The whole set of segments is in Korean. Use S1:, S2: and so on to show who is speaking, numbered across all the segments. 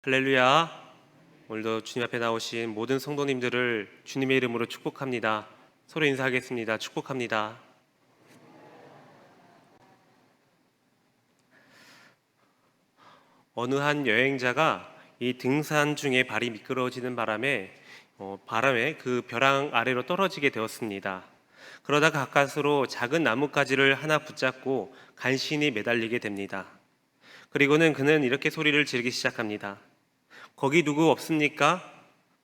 S1: 할렐루야. 오늘도 주님 앞에 나오신 모든 성도님들을 주님의 이름으로 축복합니다. 서로 인사하겠습니다. 축복합니다. 어느 한 여행자가 이 등산 중에 발이 미끄러지는 바람에 그 벼랑 아래로 떨어지게 되었습니다. 그러다 가까스로 작은 나뭇가지를 하나 붙잡고 간신히 매달리게 됩니다. 그리고는 그는 이렇게 소리를 지르기 시작합니다. 거기 누구 없습니까?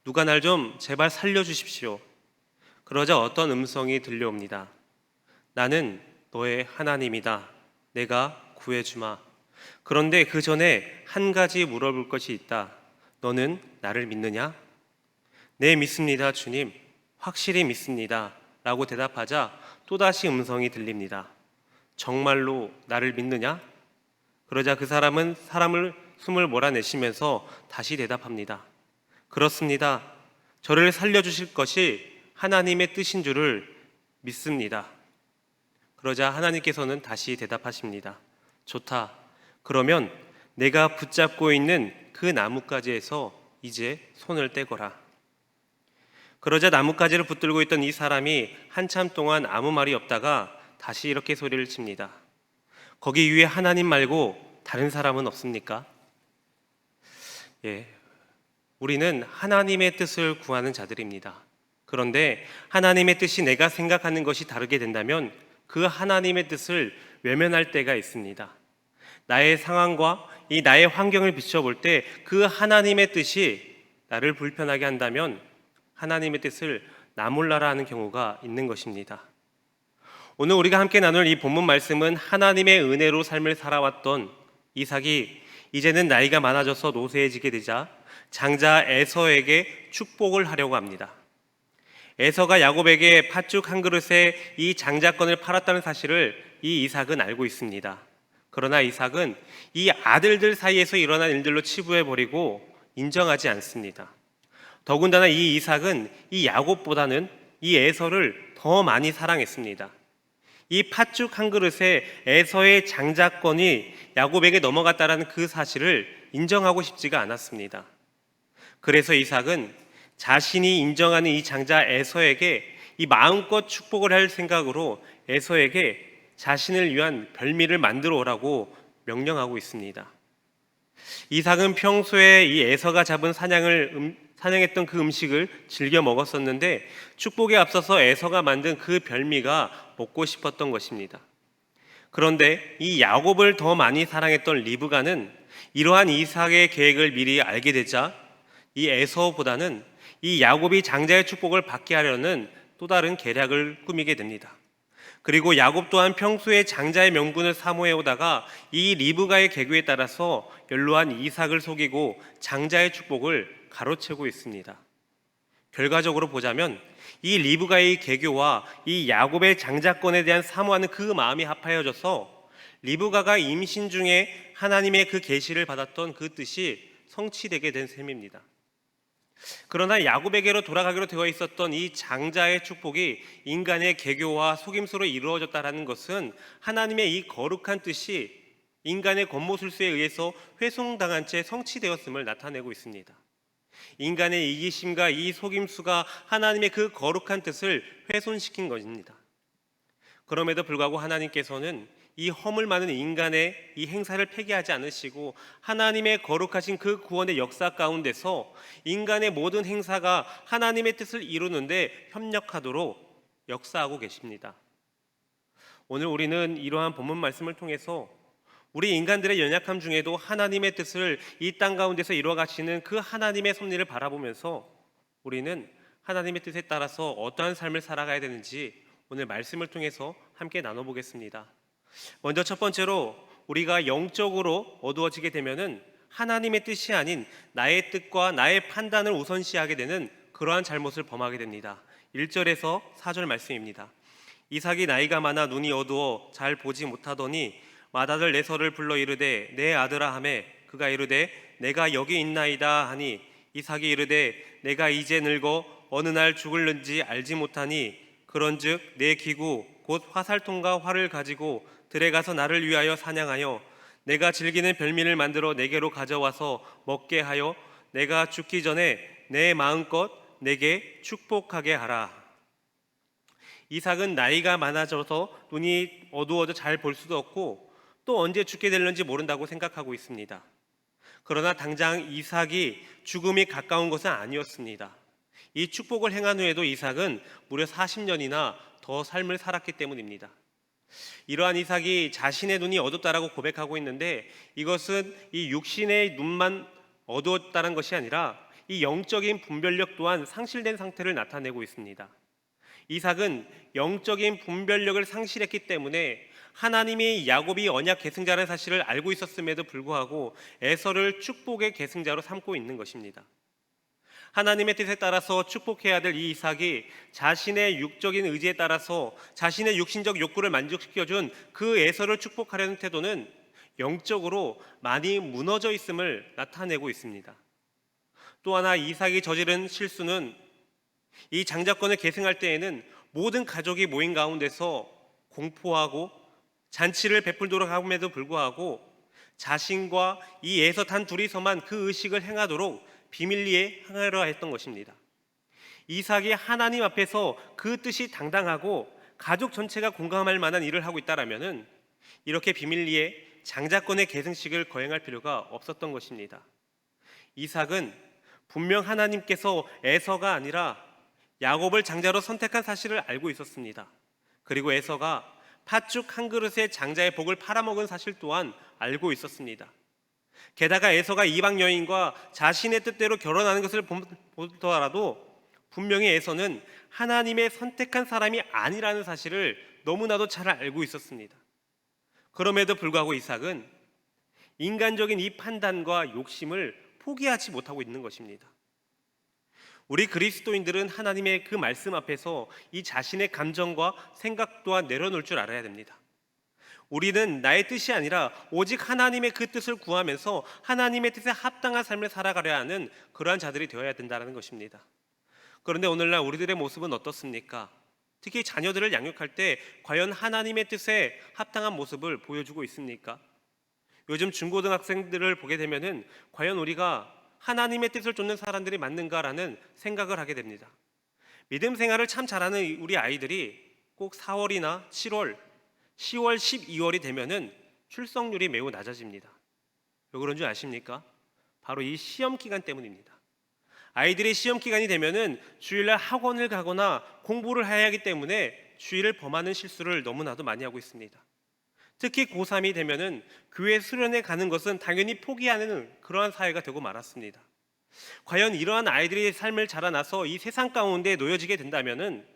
S1: 누가 날 좀 제발 살려주십시오. 그러자 어떤 음성이 들려옵니다. 나는 너의 하나님이다. 내가 구해주마. 그런데 그 전에 한 가지 물어볼 것이 있다. 너는 나를 믿느냐? 네, 믿습니다, 주님. 확실히 믿습니다. 라고 대답하자 또다시 음성이 들립니다. 정말로 나를 믿느냐? 그러자 그 사람은 숨을 몰아내시면서 다시 대답합니다. 그렇습니다. 저를 살려주실 것이 하나님의 뜻인 줄을 믿습니다. 그러자 하나님께서는 다시 대답하십니다. 좋다. 그러면 내가 붙잡고 있는 그 나뭇가지에서 이제 손을 떼거라. 그러자 나뭇가지를 붙들고 있던 이 사람이 한참 동안 아무 말이 없다가 다시 이렇게 소리를 칩니다. 거기 위에 하나님 말고 다른 사람은 없습니까? 예, 우리는 하나님의 뜻을 구하는 자들입니다. 그런데 하나님의 뜻이 내가 생각하는 것이 다르게 된다면 그 하나님의 뜻을 외면할 때가 있습니다. 나의 상황과 이 나의 환경을 비춰볼 때 그 하나님의 뜻이 나를 불편하게 한다면 하나님의 뜻을 나 몰라라 하는 경우가 있는 것입니다. 오늘 우리가 함께 나눌 이 본문 말씀은 하나님의 은혜로 삶을 살아왔던 이삭이 이제는 나이가 많아져서 노쇠해지게 되자 장자 에서에게 축복을 하려고 합니다. 에서가 야곱에게 팥죽 한 그릇에 이 장자권을 팔았다는 사실을 이 이삭은 알고 있습니다. 그러나 이삭은 이 아들들 사이에서 일어난 일들로 치부해버리고 인정하지 않습니다. 더군다나 이 이삭은 이 야곱보다는 이 에서를 더 많이 사랑했습니다. 이 팥죽 한 그릇에 에서의 장자권이 야곱에게 넘어갔다는 그 사실을 인정하고 싶지가 않았습니다. 그래서 이삭은 자신이 인정하는 이 장자 에서에게 이 마음껏 축복을 할 생각으로 에서에게 자신을 위한 별미를 만들어 오라고 명령하고 있습니다. 이삭은 평소에 이 에서가 잡은 사냥했던 그 음식을 즐겨 먹었었는데 축복에 앞서서 에서가 만든 그 별미가 먹고 싶었던 것입니다. 그런데 이 야곱을 더 많이 사랑했던 리브가는 이러한 이삭의 계획을 미리 알게 되자 이 에서보다는 이 야곱이 장자의 축복을 받게 하려는 또 다른 계략을 꾸미게 됩니다. 그리고 야곱 또한 평소에 장자의 명분을 사모해 오다가 이 리브가의 계교에 따라서 연로한 이삭을 속이고 장자의 축복을 가로채고 있습니다. 결과적으로 보자면 이 리브가의 계교와 이 야곱의 장자권에 대한 사모하는 그 마음이 합하여져서 리브가가 임신 중에 하나님의 그 계시를 받았던 그 뜻이 성취되게 된 셈입니다. 그러나 야곱에게로 돌아가기로 되어 있었던 이 장자의 축복이 인간의 계교와 속임수로 이루어졌다는 것은 하나님의 이 거룩한 뜻이 인간의 권모술수에 의해서 훼손당한 채 성취되었음을 나타내고 있습니다. 인간의 이기심과 이 속임수가 하나님의 그 거룩한 뜻을 훼손시킨 것입니다. 그럼에도 불구하고 하나님께서는 이 허물 많은 인간의 이 행사를 폐기하지 않으시고 하나님의 거룩하신 그 구원의 역사 가운데서 인간의 모든 행사가 하나님의 뜻을 이루는데 협력하도록 역사하고 계십니다. 오늘 우리는 이러한 본문 말씀을 통해서 우리 인간들의 연약함 중에도 하나님의 뜻을 이 땅 가운데서 이루어 가시는 그 하나님의 섭리를 바라보면서 우리는 하나님의 뜻에 따라서 어떠한 삶을 살아가야 되는지 오늘 말씀을 통해서 함께 나눠보겠습니다. 먼저 첫 번째로 우리가 영적으로 어두워지게 되면은 하나님의 뜻이 아닌 나의 뜻과 나의 판단을 우선시하게 되는 그러한 잘못을 범하게 됩니다. 1절에서 4절 말씀입니다. 이삭이 나이가 많아 눈이 어두워 잘 보지 못하더니 맏아들 에서를 불러 이르되 내 아들아 하매 그가 이르되 내가 여기 있나이다 하니 이삭이 이르되 내가 이제 늙어 어느 날 죽을는지 알지 못하니 그런즉 내 기구 곧 화살통과 활을 가지고 들에 가서 나를 위하여 사냥하여 내가 즐기는 별미를 만들어 내게로 가져와서 먹게 하여 내가 죽기 전에 내 마음껏 내게 축복하게 하라. 이삭은 나이가 많아져서 눈이 어두워져 잘 볼 수도 없고 또 언제 죽게 될는지 모른다고 생각하고 있습니다. 그러나 당장 이삭이 죽음이 가까운 것은 아니었습니다. 이 축복을 행한 후에도 이삭은 무려 40년이나 더 삶을 살았기 때문입니다. 이러한 이삭이 자신의 눈이 어둡다라고 고백하고 있는데, 이것은 이 육신의 눈만 어두웠다는 것이 아니라 이 영적인 분별력 또한 상실된 상태를 나타내고 있습니다. 이삭은 영적인 분별력을 상실했기 때문에 하나님이 야곱이 언약 계승자라는 사실을 알고 있었음에도 불구하고 에서를 축복의 계승자로 삼고 있는 것입니다. 하나님의 뜻에 따라서 축복해야 될 이 이삭이 자신의 육적인 의지에 따라서 자신의 육신적 욕구를 만족시켜준 그 에서를 축복하려는 태도는 영적으로 많이 무너져 있음을 나타내고 있습니다. 또 하나 이삭이 저지른 실수는, 이 장자권을 계승할 때에는 모든 가족이 모인 가운데서 공포하고 잔치를 베풀도록 함에도 불구하고 자신과 이 에서 단 둘이서만 그 의식을 행하도록 비밀리에 행하려 했던 것입니다. 이삭이 하나님 앞에서 그 뜻이 당당하고 가족 전체가 공감할 만한 일을 하고 있다라면은 이렇게 비밀리에 장자권의 계승식을 거행할 필요가 없었던 것입니다. 이삭은 분명 하나님께서 에서가 아니라 야곱을 장자로 선택한 사실을 알고 있었습니다. 그리고 에서가 팥죽 한 그릇에 장자의 복을 팔아먹은 사실 또한 알고 있었습니다. 게다가 에서가 이방 여인과 자신의 뜻대로 결혼하는 것을 보더라도 분명히 에서는 하나님의 선택한 사람이 아니라는 사실을 너무나도 잘 알고 있었습니다. 그럼에도 불구하고 이삭은 인간적인 이 판단과 욕심을 포기하지 못하고 있는 것입니다. 우리 그리스도인들은 하나님의 그 말씀 앞에서 이 자신의 감정과 생각 또한 내려놓을 줄 알아야 됩니다. 우리는 나의 뜻이 아니라 오직 하나님의 그 뜻을 구하면서 하나님의 뜻에 합당한 삶을 살아가려 하는 그러한 자들이 되어야 된다는 것입니다. 그런데 오늘날 우리들의 모습은 어떻습니까? 특히 자녀들을 양육할 때 과연 하나님의 뜻에 합당한 모습을 보여주고 있습니까? 요즘 중고등학생들을 보게 되면은 과연 우리가 하나님의 뜻을 쫓는 사람들이 맞는가라는 생각을 하게 됩니다. 믿음 생활을 참 잘하는 우리 아이들이 꼭 4월이나 7월, 10월, 12월이 되면은 출석률이 매우 낮아집니다. 왜 그런 줄 아십니까? 바로 이 시험 기간 때문입니다. 아이들이 시험 기간이 되면은 주일날 학원을 가거나 공부를 해야 하기 때문에 주일을 범하는 실수를 너무나도 많이 하고 있습니다. 특히 고3이 되면은 교회 수련회 가는 것은 당연히 포기하는 그러한 사회가 되고 말았습니다. 과연 이러한 아이들의 삶을 자라나서 이 세상 가운데 놓여지게 된다면은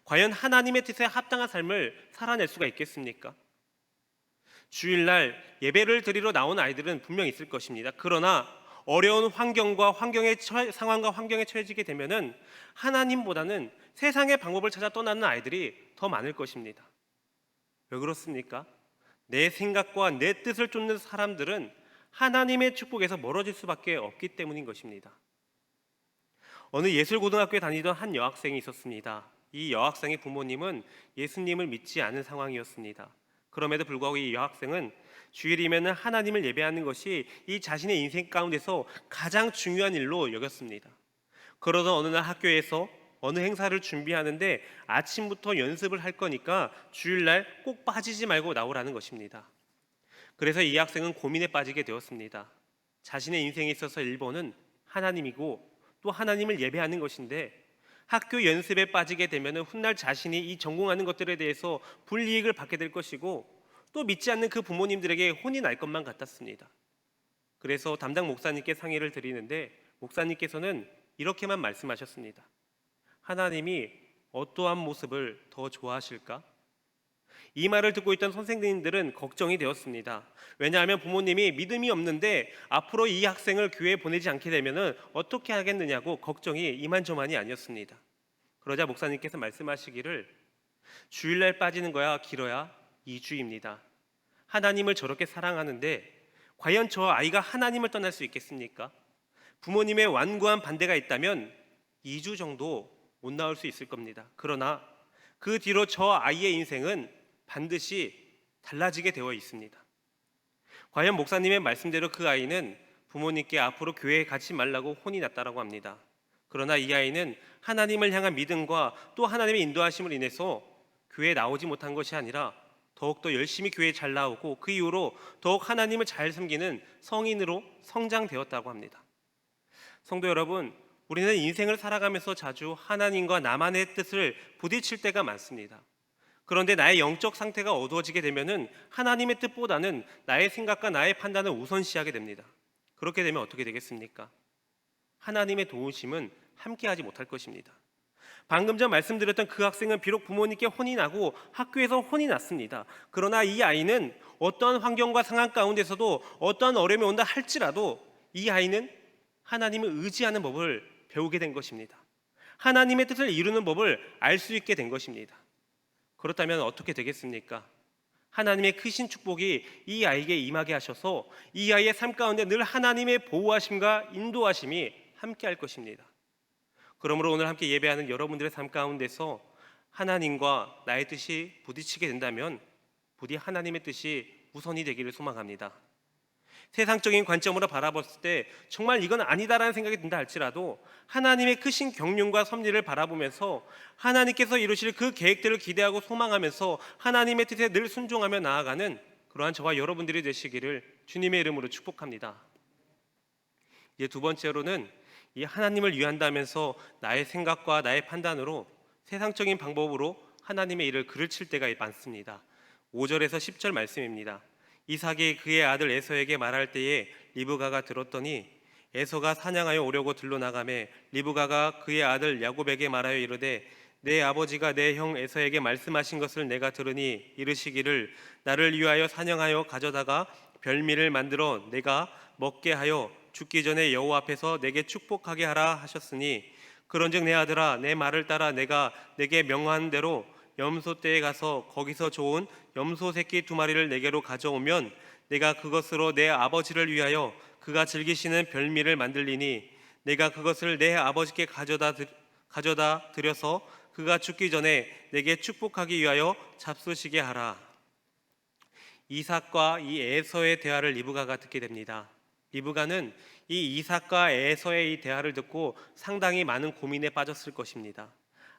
S1: 과연 하나님의 뜻에 합당한 삶을 살아낼 수가 있겠습니까? 주일날 예배를 드리러 나온 아이들은 분명 있을 것입니다. 그러나 어려운 상황과 환경에 처해지게 되면은 하나님보다는 세상의 방법을 찾아 떠나는 아이들이 더 많을 것입니다. 왜 그렇습니까? 내 생각과 내 뜻을 쫓는 사람들은 하나님의 축복에서 멀어질 수밖에 없기 때문인 것입니다. 어느 예술고등학교에 다니던 한 여학생이 있었습니다. 이 여학생의 부모님은 예수님을 믿지 않은 상황이었습니다. 그럼에도 불구하고 이 여학생은 주일이면 하나님을 예배하는 것이 이 자신의 인생 가운데서 가장 중요한 일로 여겼습니다. 그러던 어느 날 학교에서 어느 행사를 준비하는데 아침부터 연습을 할 거니까 주일날 꼭 빠지지 말고 나오라는 것입니다. 그래서 이 학생은 고민에 빠지게 되었습니다. 자신의 인생에 있어서 1번은 하나님이고 또 하나님을 예배하는 것인데 학교 연습에 빠지게 되면 훗날 자신이 이 전공하는 것들에 대해서 불이익을 받게 될 것이고 또 믿지 않는 그 부모님들에게 혼이 날 것만 같았습니다. 그래서 담당 목사님께 상의를 드리는데 목사님께서는 이렇게만 말씀하셨습니다. 하나님이 어떠한 모습을 더 좋아하실까? 이 말을 듣고 있던 선생님들은 걱정이 되었습니다. 왜냐하면 부모님이 믿음이 없는데 앞으로 이 학생을 교회에 보내지 않게 되면 어떻게 하겠느냐고 걱정이 이만저만이 아니었습니다. 그러자 목사님께서 말씀하시기를 주일날 빠지는 거야 길어야 2주입니다. 하나님을 저렇게 사랑하는데 과연 저 아이가 하나님을 떠날 수 있겠습니까? 부모님의 완고한 반대가 있다면 2주 정도 못 나올 수 있을 겁니다. 그러나 그 뒤로 저 아이의 인생은 반드시 달라지게 되어 있습니다. 과연 목사님의 말씀대로 그 아이는 부모님께 앞으로 교회에 가지 말라고 혼이 났다라고 합니다. 그러나 이 아이는 하나님을 향한 믿음과 또 하나님의 인도하심을 인해서 교회에 나오지 못한 것이 아니라 더욱더 열심히 교회에 잘 나오고 그 이후로 더욱 하나님을 잘 섬기는 성인으로 성장되었다고 합니다. 성도 여러분, 우리는 인생을 살아가면서 자주 하나님과 나만의 뜻을 부딪힐 때가 많습니다. 그런데 나의 영적 상태가 어두워지게 되면은 하나님의 뜻보다는 나의 생각과 나의 판단을 우선시하게 됩니다. 그렇게 되면 어떻게 되겠습니까? 하나님의 도우심은 함께하지 못할 것입니다. 방금 전 말씀드렸던 그 학생은 비록 부모님께 혼이 나고 학교에서 혼이 났습니다. 그러나 이 아이는 어떠한 환경과 상황 가운데서도 어떠한 어려움이 온다 할지라도 이 아이는 하나님을 의지하는 법을 배우게 된 것입니다. 하나님의 뜻을 이루는 법을 알 수 있게 된 것입니다. 그렇다면 어떻게 되겠습니까? 하나님의 크신 축복이 이 아이에게 임하게 하셔서 이 아이의 삶 가운데 늘 하나님의 보호하심과 인도하심이 함께할 것입니다. 그러므로 오늘 함께 예배하는 여러분들의 삶 가운데서 하나님과 나의 뜻이 부딪히게 된다면 부디 하나님의 뜻이 우선이 되기를 소망합니다. 세상적인 관점으로 바라봤을 때 정말 이건 아니다라는 생각이 든다 할지라도 하나님의 크신 경륜과 섭리를 바라보면서 하나님께서 이루실 그 계획들을 기대하고 소망하면서 하나님의 뜻에 늘 순종하며 나아가는 그러한 저와 여러분들이 되시기를 주님의 이름으로 축복합니다. 이제 두 번째로는 이 하나님을 위한다면서 나의 생각과 나의 판단으로 세상적인 방법으로 하나님의 일을 그를 칠 때가 많습니다. 5절에서 10절 말씀입니다. 이삭이 그의 아들 에서에게 말할 때에 리브가가 들었더니 에서가 사냥하여 오려고 들로 나가매 리브가가 그의 아들 야곱에게 말하여 이르되 내 아버지가 내 형 에서에게 말씀하신 것을 내가 들으니 이르시기를 나를 위하여 사냥하여 가져다가 별미를 만들어 내가 먹게 하여 죽기 전에 여호와 앞에서 내게 축복하게 하라 하셨으니 그런즉 내 아들아 내 말을 따라 내가 내게 명한 대로 염소떼에 가서 거기서 좋은 염소 새끼 2마리를 내게로 가져오면 내가 그것으로 내 아버지를 위하여 그가 즐기시는 별미를 만들리니 내가 그것을 내 아버지께 가져다 드려서 그가 죽기 전에 내게 축복하기 위하여 잡수시게 하라. 이삭과 이 에서의 대화를 리브가가 듣게 됩니다. 리브가는 이 이삭과 에서의 이 대화를 듣고 상당히 많은 고민에 빠졌을 것입니다.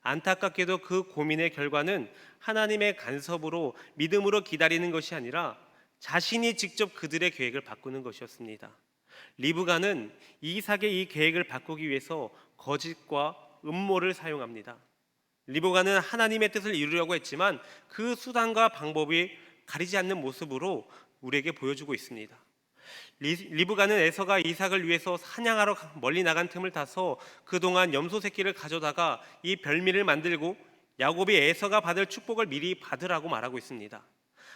S1: 안타깝게도 그 고민의 결과는 하나님의 간섭으로 믿음으로 기다리는 것이 아니라 자신이 직접 그들의 계획을 바꾸는 것이었습니다. 리브가는 이삭의 이 계획을 바꾸기 위해서 거짓과 음모를 사용합니다. 리브가는 하나님의 뜻을 이루려고 했지만 그 수단과 방법이 가리지 않는 모습으로 우리에게 보여주고 있습니다. 리브가는 에서가 이삭을 위해서 사냥하러 멀리 나간 틈을 타서 그동안 염소 새끼를 가져다가 이 별미를 만들고 야곱이 에서가 받을 축복을 미리 받으라고 말하고 있습니다.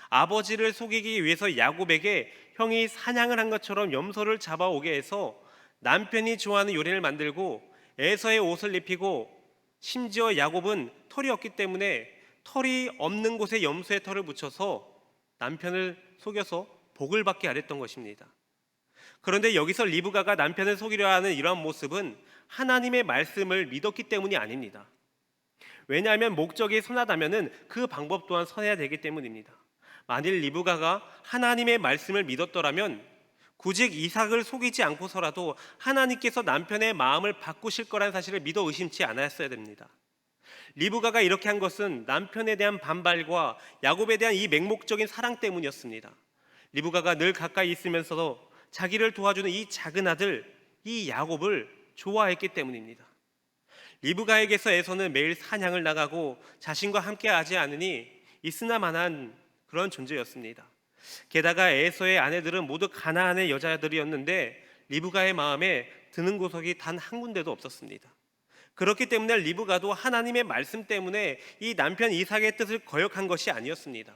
S1: 아버지를 속이기 위해서 야곱에게 형이 사냥을 한 것처럼 염소를 잡아오게 해서 남편이 좋아하는 요리를 만들고 에서의 옷을 입히고 심지어 야곱은 털이 없기 때문에 털이 없는 곳에 염소의 털을 붙여서 남편을 속여서 복을 받게 하랬던 것입니다. 그런데 여기서 리브가가 남편을 속이려 하는 이러한 모습은 하나님의 말씀을 믿었기 때문이 아닙니다. 왜냐하면 목적이 선하다면 그 방법 또한 선해야 되기 때문입니다. 만일 리브가가 하나님의 말씀을 믿었더라면 굳이 이삭을 속이지 않고서라도 하나님께서 남편의 마음을 바꾸실 거라는 사실을 믿어 의심치 않았어야 됩니다. 리브가가 이렇게 한 것은 남편에 대한 반발과 야곱에 대한 이 맹목적인 사랑 때문이었습니다. 리브가가 늘 가까이 있으면서도 자기를 도와주는 이 작은 아들, 이 야곱을 좋아했기 때문입니다. 리브가에게서 에서는 매일 사냥을 나가고 자신과 함께 하지 않으니 있으나마나한 그런 존재였습니다. 게다가 에서의 아내들은 모두 가나안의 여자들이었는데 리브가의 마음에 드는 구석이 단 한 군데도 없었습니다. 그렇기 때문에 리브가도 하나님의 말씀 때문에 이 남편 이삭의 뜻을 거역한 것이 아니었습니다.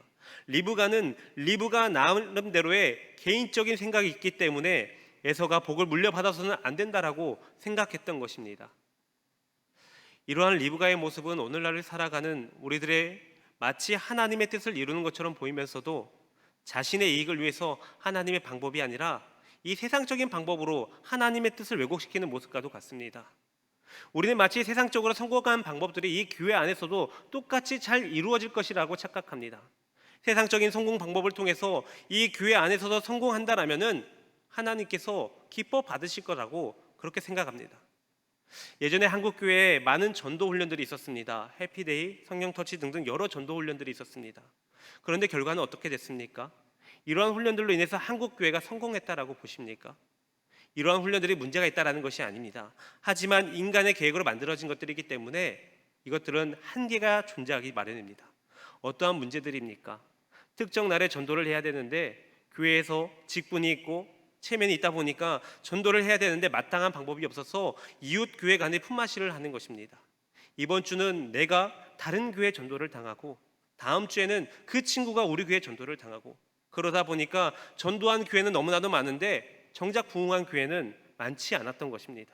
S1: 리브가는 리브가 나름대로의 개인적인 생각이 있기 때문에 에서가 복을 물려받아서는 안 된다라고 생각했던 것입니다. 이러한 리브가의 모습은 오늘날을 살아가는 우리들의 마치 하나님의 뜻을 이루는 것처럼 보이면서도 자신의 이익을 위해서 하나님의 방법이 아니라 이 세상적인 방법으로 하나님의 뜻을 왜곡시키는 모습과도 같습니다. 우리는 마치 세상적으로 성공한 방법들이 이 교회 안에서도 똑같이 잘 이루어질 것이라고 착각합니다. 세상적인 성공 방법을 통해서 이 교회 안에서도 성공한다라면은 하나님께서 기뻐 받으실 거라고 그렇게 생각합니다. 예전에 한국 교회에 많은 전도 훈련들이 있었습니다. 해피데이, 성령터치 등등 여러 전도 훈련들이 있었습니다. 그런데 결과는 어떻게 됐습니까? 이러한 훈련들로 인해서 한국 교회가 성공했다라고 보십니까? 이러한 훈련들이 문제가 있다라는 것이 아닙니다. 하지만 인간의 계획으로 만들어진 것들이기 때문에 이것들은 한계가 존재하기 마련입니다. 어떠한 문제들입니까? 특정 날에 전도를 해야 되는데 교회에서 직분이 있고 체면이 있다 보니까 전도를 해야 되는데 마땅한 방법이 없어서 이웃 교회 간의 품앗이를 하는 것입니다. 이번 주는 내가 다른 교회 전도를 당하고 다음 주에는 그 친구가 우리 교회 전도를 당하고, 그러다 보니까 전도한 교회는 너무나도 많은데 정작 부흥한 교회는 많지 않았던 것입니다.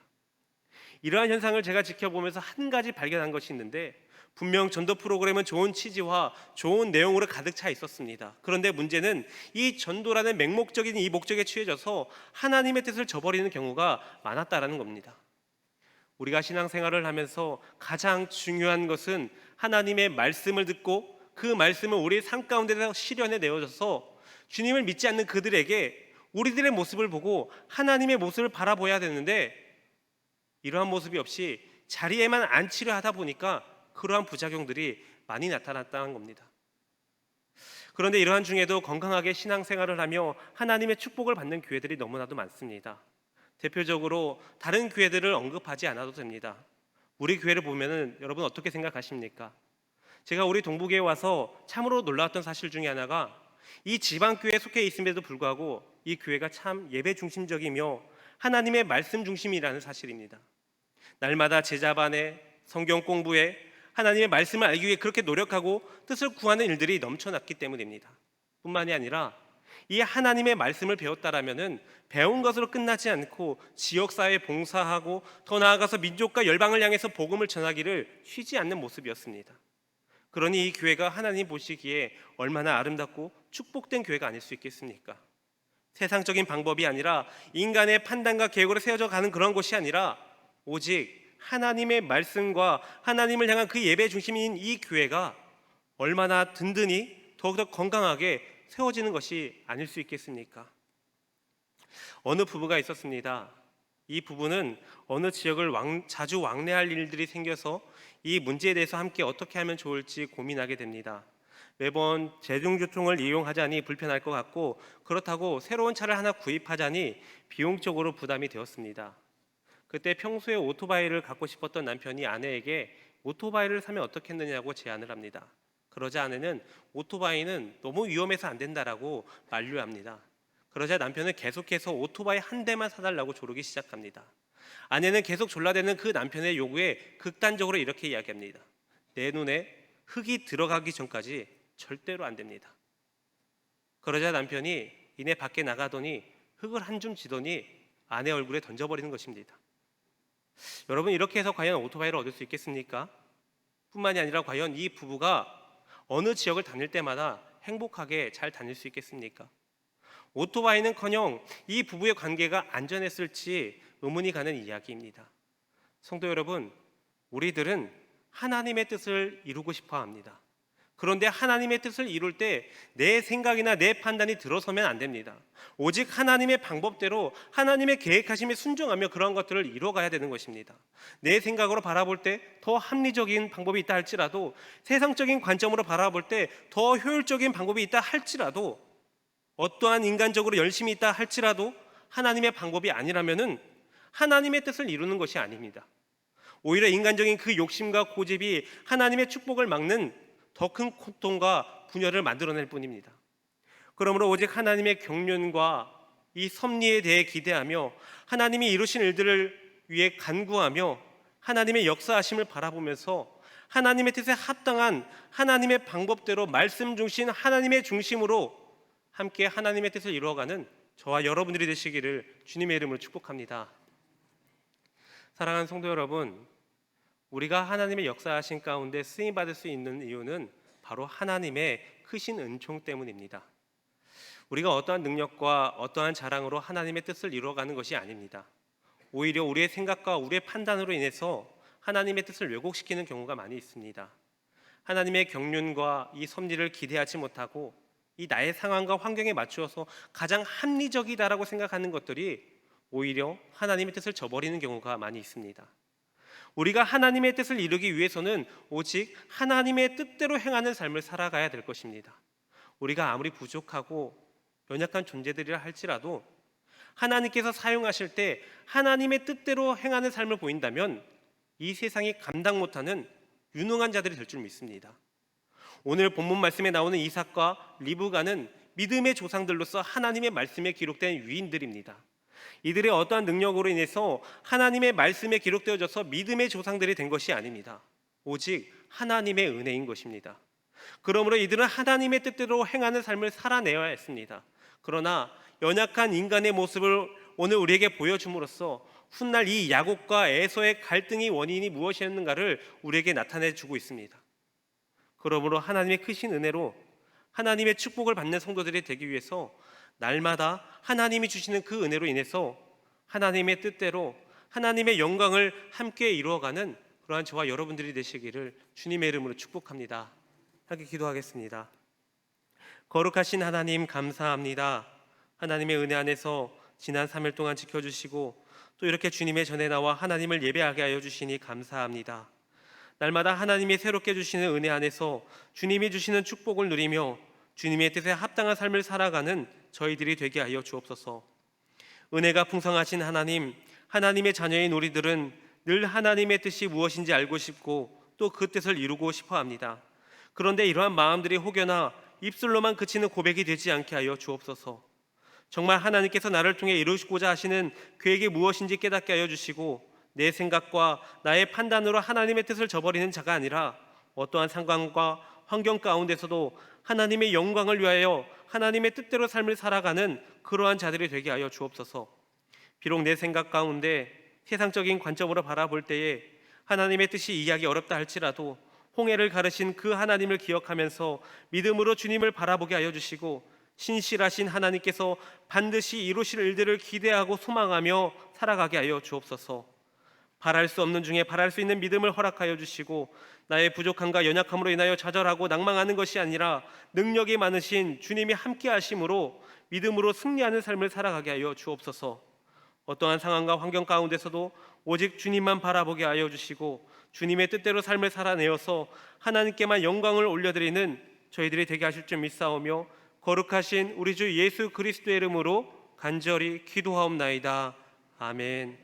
S1: 이러한 현상을 제가 지켜보면서 한 가지 발견한 것이 있는데, 분명 전도 프로그램은 좋은 취지와 좋은 내용으로 가득 차 있었습니다. 그런데 문제는 이 전도라는 맹목적인 이 목적에 취해져서 하나님의 뜻을 저버리는 경우가 많았다라는 겁니다. 우리가 신앙생활을 하면서 가장 중요한 것은 하나님의 말씀을 듣고 그 말씀을 우리의 삶 가운데서 실현해 내어져서 주님을 믿지 않는 그들에게 우리들의 모습을 보고 하나님의 모습을 바라보아야 되는데, 이러한 모습이 없이 자리에만 앉히려 하다 보니까 그러한 부작용들이 많이 나타났다는 겁니다. 그런데 이러한 중에도 건강하게 신앙생활을 하며 하나님의 축복을 받는 교회들이 너무나도 많습니다. 대표적으로 다른 교회들을 언급하지 않아도 됩니다. 우리 교회를 보면은 여러분 어떻게 생각하십니까? 제가 우리 동부교회에 와서 참으로 놀라웠던 사실 중에 하나가, 이 지방교회에 속해 있음에도 불구하고 이 교회가 참 예배 중심적이며 하나님의 말씀 중심이라는 사실입니다. 날마다 제자반에, 성경 공부에, 하나님의 말씀을 알기 위해 그렇게 노력하고 뜻을 구하는 일들이 넘쳐났기 때문입니다. 뿐만이 아니라 이 하나님의 말씀을 배웠다라면은 배운 것으로 끝나지 않고 지역사회에 봉사하고 더 나아가서 민족과 열방을 향해서 복음을 전하기를 쉬지 않는 모습이었습니다. 그러니 이 교회가 하나님 보시기에 얼마나 아름답고 축복된 교회가 아닐 수 있겠습니까? 세상적인 방법이 아니라 인간의 판단과 계획으로 세워져 가는 그런 곳이 아니라 오직 하나님의 말씀과 하나님을 향한 그 예배 중심인 이 교회가 얼마나 든든히 더욱더 건강하게 세워지는 것이 아닐 수 있겠습니까? 어느 부부가 있었습니다. 이 부부는 어느 지역을 자주 왕래할 일들이 생겨서 이 문제에 대해서 함께 어떻게 하면 좋을지 고민하게 됩니다. 매번 대중교통을 이용하자니 불편할 것 같고, 그렇다고 새로운 차를 하나 구입하자니 비용적으로 부담이 되었습니다. 그때 평소에 오토바이를 갖고 싶었던 남편이 아내에게 오토바이를 사면 어떻겠느냐고 제안을 합니다. 그러자 아내는 오토바이는 너무 위험해서 안 된다라고 만류합니다. 그러자 남편은 계속해서 오토바이 한 대만 사달라고 조르기 시작합니다. 아내는 계속 졸라대는 그 남편의 요구에 극단적으로 이렇게 이야기합니다. 내 눈에 흙이 들어가기 전까지 절대로 안 됩니다. 그러자 남편이 이내 밖에 나가더니 흙을 한 줌 지더니 아내 얼굴에 던져버리는 것입니다. 여러분, 이렇게 해서 과연 오토바이를 얻을 수 있겠습니까? 뿐만이 아니라 과연 이 부부가 어느 지역을 다닐 때마다 행복하게 잘 다닐 수 있겠습니까? 오토바이는커녕 이 부부의 관계가 안전했을지 의문이 가는 이야기입니다. 성도 여러분, 우리들은 하나님의 뜻을 이루고 싶어 합니다. 그런데 하나님의 뜻을 이룰 때 내 생각이나 내 판단이 들어서면 안 됩니다. 오직 하나님의 방법대로 하나님의 계획하심에 순종하며 그런 것들을 이뤄가야 되는 것입니다. 내 생각으로 바라볼 때 더 합리적인 방법이 있다 할지라도, 세상적인 관점으로 바라볼 때 더 효율적인 방법이 있다 할지라도, 어떠한 인간적으로 열심히 있다 할지라도 하나님의 방법이 아니라면은 하나님의 뜻을 이루는 것이 아닙니다. 오히려 인간적인 그 욕심과 고집이 하나님의 축복을 막는 더 큰 고통과 분열을 만들어낼 뿐입니다. 그러므로 오직 하나님의 경륜과 이 섭리에 대해 기대하며 하나님이 이루신 일들을 위해 간구하며 하나님의 역사하심을 바라보면서 하나님의 뜻에 합당한 하나님의 방법대로 말씀 중심 하나님의 중심으로 함께 하나님의 뜻을 이루어가는 저와 여러분들이 되시기를 주님의 이름으로 축복합니다. 사랑하는 성도 여러분, 우리가 하나님의 역사하신 가운데 쓰임받을 수 있는 이유는 바로 하나님의 크신 은총 때문입니다. 우리가 어떠한 능력과 어떠한 자랑으로 하나님의 뜻을 이루어가는 것이 아닙니다. 오히려 우리의 생각과 우리의 판단으로 인해서 하나님의 뜻을 왜곡시키는 경우가 많이 있습니다. 하나님의 경륜과 이 섭리를 기대하지 못하고 이 나의 상황과 환경에 맞추어서 가장 합리적이다라고 생각하는 것들이 오히려 하나님의 뜻을 저버리는 경우가 많이 있습니다. 우리가 하나님의 뜻을 이루기 위해서는 오직 하나님의 뜻대로 행하는 삶을 살아가야 될 것입니다. 우리가 아무리 부족하고 연약한 존재들이라 할지라도 하나님께서 사용하실 때 하나님의 뜻대로 행하는 삶을 보인다면 이 세상이 감당 못하는 유능한 자들이 될 줄 믿습니다. 오늘 본문 말씀에 나오는 이삭과 리브가는 믿음의 조상들로서 하나님의 말씀에 기록된 위인들입니다. 이들의 어떠한 능력으로 인해서 하나님의 말씀에 기록되어져서 믿음의 조상들이 된 것이 아닙니다. 오직 하나님의 은혜인 것입니다. 그러므로 이들은 하나님의 뜻대로 행하는 삶을 살아내어야 했습니다. 그러나 연약한 인간의 모습을 오늘 우리에게 보여줌으로써 훗날 이 야곱과 에서의 갈등의 원인이 무엇이었는가를 우리에게 나타내 주고 있습니다. 그러므로 하나님의 크신 은혜로 하나님의 축복을 받는 성도들이 되기 위해서 날마다 하나님이 주시는 그 은혜로 인해서 하나님의 뜻대로 하나님의 영광을 함께 이루어가는 그러한 저와 여러분들이 되시기를 주님의 이름으로 축복합니다. 함께 기도하겠습니다. 거룩하신 하나님 감사합니다. 하나님의 은혜 안에서 지난 3일 동안 지켜주시고 또 이렇게 주님의 전에 나와 하나님을 예배하게 하여 주시니 감사합니다. 날마다 하나님이 새롭게 주시는 은혜 안에서 주님이 주시는 축복을 누리며 주님의 뜻에 합당한 삶을 살아가는 저희들이 되게 하여 주옵소서. 은혜가 풍성하신 하나님, 하나님의 자녀인 우리들은 늘 하나님의 뜻이 무엇인지 알고 싶고 또 그 뜻을 이루고 싶어 합니다. 그런데 이러한 마음들이 혹여나 입술로만 그치는 고백이 되지 않게 하여 주옵소서. 정말 하나님께서 나를 통해 이루시고자 하시는 계획이 무엇인지 깨닫게 하여 주시고 내 생각과 나의 판단으로 하나님의 뜻을 저버리는 자가 아니라 어떠한 상황과 환경 가운데서도 하나님의 영광을 위하여 하나님의 뜻대로 삶을 살아가는 그러한 자들이 되게 하여 주옵소서. 비록 내 생각 가운데 세상적인 관점으로 바라볼 때에 하나님의 뜻이 이해하기 어렵다 할지라도 홍해를 가르신 그 하나님을 기억하면서 믿음으로 주님을 바라보게 하여 주시고 신실하신 하나님께서 반드시 이루실 일들을 기대하고 소망하며 살아가게 하여 주옵소서. 바랄 수 없는 중에 바랄 수 있는 믿음을 허락하여 주시고 나의 부족함과 연약함으로 인하여 좌절하고 낭망하는 것이 아니라 능력이 많으신 주님이 함께 하심으로 믿음으로 승리하는 삶을 살아가게 하여 주옵소서. 어떠한 상황과 환경 가운데서도 오직 주님만 바라보게 하여 주시고 주님의 뜻대로 삶을 살아내어서 하나님께만 영광을 올려드리는 저희들이 되게 하실 줄 믿사오며 거룩하신 우리 주 예수 그리스도의 이름으로 간절히 기도하옵나이다. 아멘.